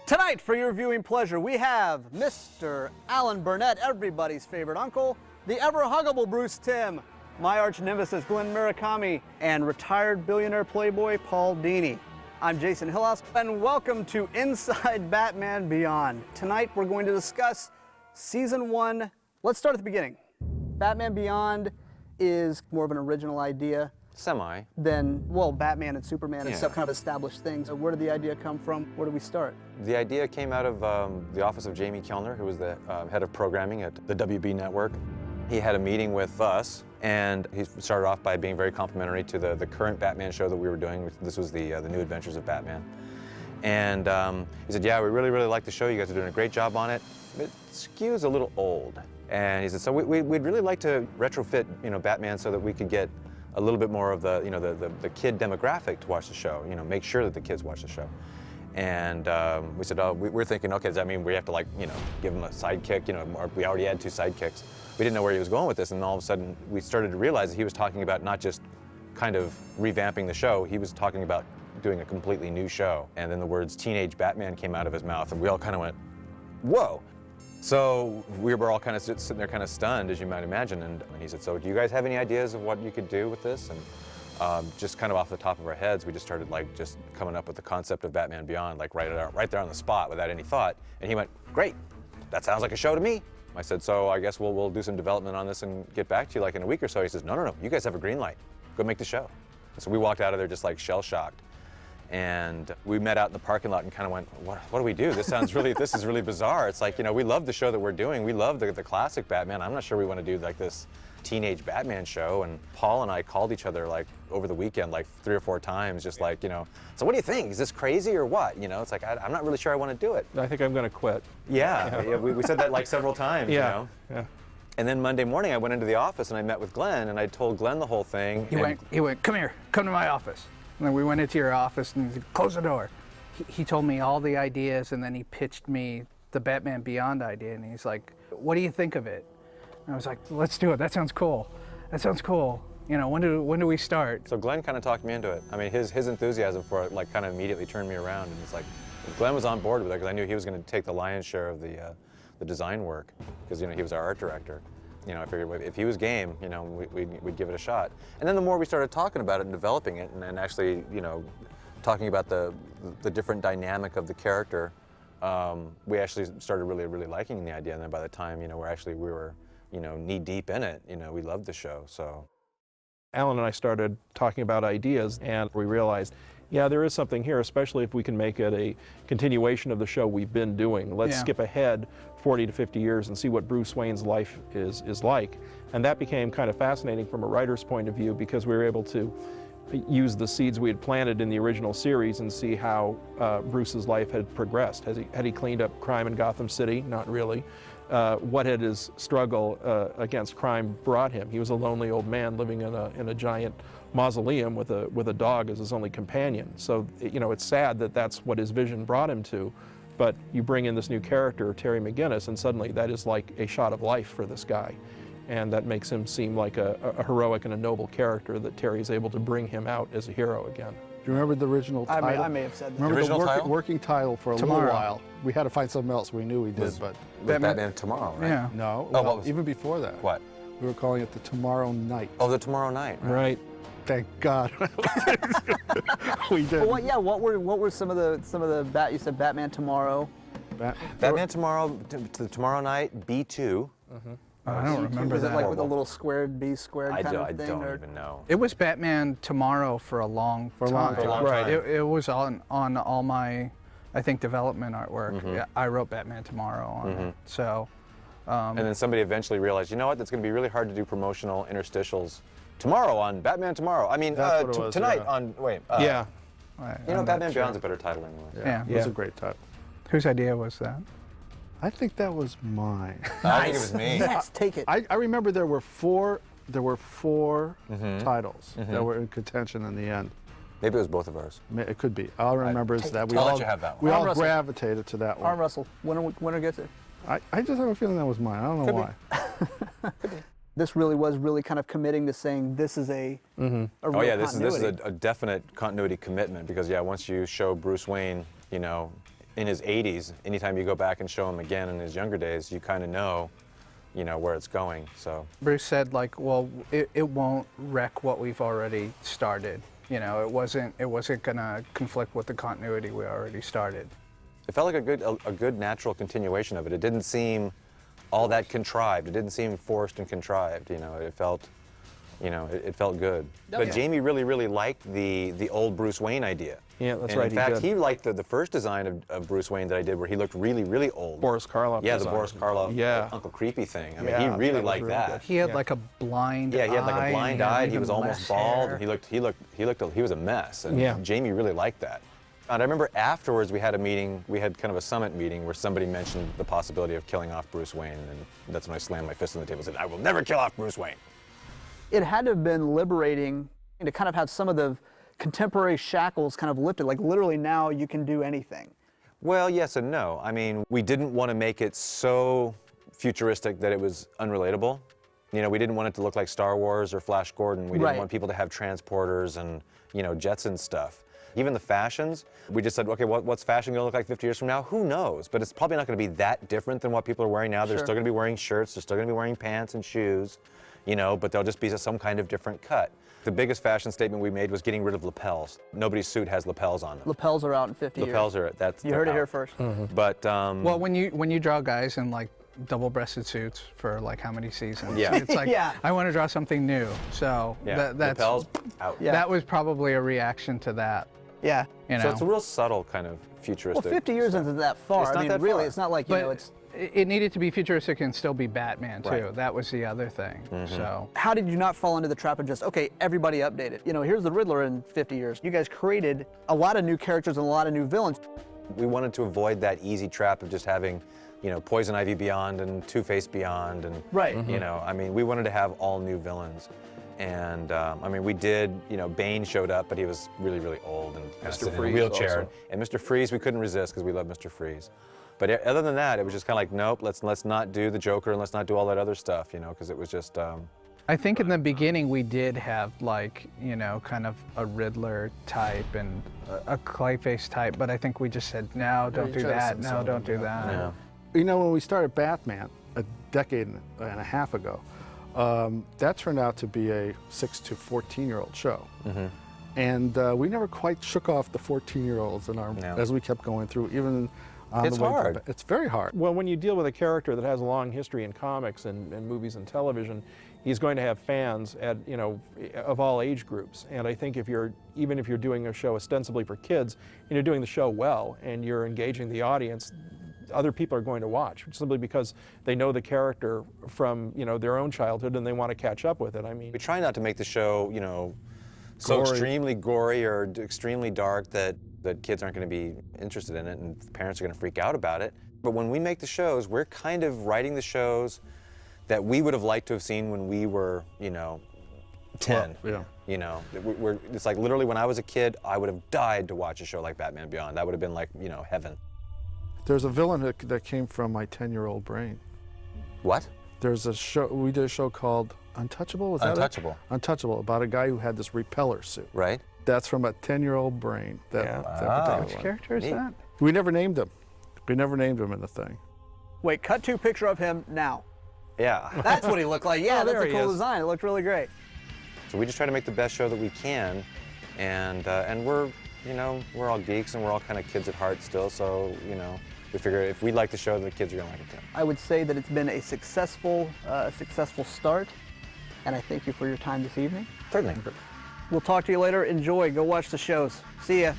Tonight, for your viewing pleasure, we have Mr. Alan Burnett, everybody's favorite uncle, the ever-huggable Bruce Timm, my arch-nemesis Glenn Murakami, and retired billionaire playboy Paul Dini. I'm Jason Hillhouse, and welcome to Inside Batman Beyond. Tonight, we're going to discuss Season 1. Let's start at the beginning. Batman Beyond is more of an original idea. Semi. Then, well, Batman and Superman and stuff kind of established things. So where did the idea come from? Where did we start? The idea came out of the office of Jamie Kellner, who was the head of programming at the WB network. He had a meeting with us, and he started off by being very complimentary to the current Batman show that we were doing. This was the New Adventures of Batman. And he said, yeah, we really, really like the show. You guys are doing a great job on it. It skews a little old. And he said, so we'd really like to retrofit, Batman so that we could get a little bit more of the kid demographic to watch the show, make sure that the kids watch the show. And we said, oh, we're thinking, okay, does that mean we have to give him a sidekick? We already had 2 sidekicks. We didn't know where he was going with this, and all of a sudden we started to realize that he was talking about not just kind of revamping the show, he was talking about doing a completely new show. And then the words Teenage Batman came out of his mouth, and we all kind of went, whoa. So we were all kind of sitting there kind of stunned, as you might imagine, and he said, so do you guys have any ideas of what you could do with this? And just kind of off the top of our heads, we just started just coming up with the concept of Batman Beyond, right there on the spot without any thought. And he went, great, that sounds like a show to me. I said, so I guess we'll do some development on this and get back to you in a week or so. He says, no, you guys have a green light. Go make the show. And so we walked out of there just shell-shocked. And we met out in the parking lot and kind of went, what do we do? This is really bizarre. It's we love the show that we're doing. We love the classic Batman. I'm not sure we want to do this teenage Batman show. And Paul and I called each other over the weekend 3 or 4 times, just so what do you think? Is this crazy or what? It's I'm not really sure I want to do it. I think I'm going to quit. Yeah, we said that several times, Yeah. And then Monday morning I went into the office and I met with Glenn and I told Glenn the whole thing. He went, come here, come to my office. And then we went into your office and he said, close the door. He told me all the ideas, and then he pitched me the Batman Beyond idea, and he's like, what do you think of it? And I was like, let's do it. That sounds cool. That sounds cool. When do we start? So Glenn kind of talked me into it. I mean, his enthusiasm for it kind of immediately turned me around, and it's Glenn was on board with it because I knew he was going to take the lion's share of the design work because he was our art director. I figured if he was game, we'd give it a shot. And then the more we started talking about it and developing it and actually, talking about the different dynamic of the character, we actually started really, really liking the idea. And then by the time, we were, knee deep in it, we loved the show, so. Alan and I started talking about ideas, and we realized, yeah, there is something here, especially if we can make it a continuation of the show we've been doing. Let's skip ahead 40 to 50 years and see what Bruce Wayne's life is like. And that became kind of fascinating from a writer's point of view because we were able to use the seeds we had planted in the original series and see how Bruce's life had progressed. Had he cleaned up crime in Gotham City? Not really. What had his struggle against crime brought him? He was a lonely old man living in a giant mausoleum with a dog as his only companion. So it's sad that that's what his vision brought him to, but you bring in this new character, Terry McGinnis, and suddenly that is like a shot of life for this guy. And that makes him seem like a heroic and a noble character that Terry is able to bring him out as a hero again. Do you remember the original title? I may have said that. Remember the the working title for a little while? We had to find something else. We knew we did, but... Batman Tomorrow, right? Yeah. No, Oh, well, even before that. What? We were calling it the Tomorrow Night. Oh, the Tomorrow Night. Right. Thank God. We did. Well, what were some of the you said Batman Tomorrow. Batman Tomorrow, the Tomorrow Night, B2. I don't remember Was it that. with a little squared B squared kind of thing? I don't even know. It was Batman Tomorrow for a long time. For a long time. It was on all my, I think, development artwork. Yeah, I wrote Batman Tomorrow on it. So. And then somebody eventually realized, you know what, that's going to be really hard to do promotional interstitials tomorrow on Batman Tomorrow. I mean, That's what it was, tonight yeah. on, wait. Yeah. Batman Beyond's a better title anyway. Yeah. It was a great title. Whose idea was that? I think that was mine. I think it was me. Yes, take it. I remember there were four titles that were in contention in the end. Maybe it was both of ours. It could be. All I remember is that we I'll all let you have that one. we Arm all wrestle. gravitated to that Arm one. wrestle. Winner gets it. I just have a feeling that was mine. I don't know why. This really was kind of committing to saying this is a real Oh yeah, this is continuity. a definite continuity commitment because yeah, once you show Bruce Wayne, in his 80s, anytime you go back and show him again in his younger days, you kind of know, where it's going. So Bruce said, like, well, it won't wreck what we've already started. You know, it wasn't gonna conflict with the continuity we already started. it felt like a good natural continuation of it. It didn't seem all that contrived. It didn't seem forced and contrived. It felt, it felt good. But Jamie really liked the old Bruce Wayne idea. Yeah, that's And right. in fact, he liked the first design of Bruce Wayne that I did, where he looked really old. Boris Karloff. Yeah, the design. Boris Karloff, Yeah. Uncle Creepy thing. I mean, Yeah, he really that was liked really that. good. He had Yeah. like a blind eye. Yeah, he had like a blind eye. And he even was almost less bald. hair. And he was a mess. And Yeah. Jamie really liked that. And I remember afterwards we had a meeting. We had kind of a summit meeting where somebody mentioned the possibility of killing off Bruce Wayne, and that's when I slammed my fist on the table and said, "I will never kill off Bruce Wayne." It had to have been liberating to kind of have some of the contemporary shackles kind of lifted. Like literally now you can do anything. Well, yes and no. I mean, we didn't want to make it so futuristic that it was unrelatable. We didn't want it to look like Star Wars or Flash Gordon. We didn't Right. want people to have transporters and, jets and stuff. Even the fashions, we just said, okay, what's fashion going to look like 50 years from now? Who knows? But it's probably not going to be that different than what people are wearing now. They're Sure. still going to be wearing shirts. They're still going to be wearing pants and shoes, but they'll just be some kind of different cut. The biggest fashion statement we made was getting rid of lapels. Nobody's suit has lapels on them. Lapels are out in 50 Lapels years. are, that's You they're heard it here out. first. But, Well, when you draw guys in like double-breasted suits for like how many seasons? Yeah. It's like Yeah. I want to draw something new. So yeah, that's lapels out. Yeah. that was probably a reaction to that. Yeah. You know. So it's a real subtle kind of Well, futuristic. 50 years stuff. isn't that far. It's I not mean, that really, far. it's not like, But it's. it needed to be futuristic and still be Batman too. Right. That was the other thing. Mm-hmm. So How did you not fall into the trap of just, okay, everybody updated? Here's the Riddler in 50 years. You guys created a lot of new characters and a lot of new villains. We wanted to avoid that easy trap of just having, Poison Ivy Beyond and Two-Face Beyond, and Right. we wanted to have all new villains. And we did, Bane showed up, but he was really old and kind of Mr. sitting in a Freeze wheelchair. also. And Mr. Freeze, we couldn't resist because we love Mr. Freeze. But other than that, it was just kind of like, nope, let's not do the Joker and let's not do all that other stuff, because it was just. I think in the beginning we did have like, kind of a Riddler type and a Clayface type, but I think we just said, no, don't do try to that. send No, some of don't them do out. that. Yeah. When we started Batman a decade and a half ago, that turned out to be a 6 to 14-year-old show. Mm-hmm. And we never quite shook off the 14-year-olds No. as we kept going through, even on It's the way to hard. It's very hard. Well, when you deal with a character that has a long history in comics and movies and television, he's going to have fans at of all age groups. And I think even if you're doing a show ostensibly for kids, and you're doing the show well and you're engaging the audience, other people are going to watch simply because they know the character from their own childhood and they want to catch up with it. I mean, We try not to make the show, so Gory. extremely gory or extremely dark that kids aren't going to be interested in it and parents are going to freak out about it. But when we make the shows, we're kind of writing the shows that we would have liked to have seen when we were, 10. Yeah. It's like literally when I was a kid, I would have died to watch a show like Batman Beyond. That would have been like, heaven. There's a villain that came from my 10-year-old brain. What? There's a show, we did a show called Untouchable, was that it? Untouchable. Untouchable, about a guy who had this repeller suit. Right? That's from a 10-year-old brain. That Yeah. particular Which one. character is Neat. that? We never named him. We never named him in the thing. Wait, cut to picture of him now. Yeah. That's what he looked like. Yeah, Oh, that's there a he cool is. design. It looked really great. So we just try to make the best show that we can, and we're we're all geeks and we're all kind of kids at heart still. So we figure if we like the show, the kids are gonna like it too. I would say that it's been a successful start, and I thank you for your time this evening. Certainly. We'll talk to you later. Enjoy. Go watch the shows. See ya.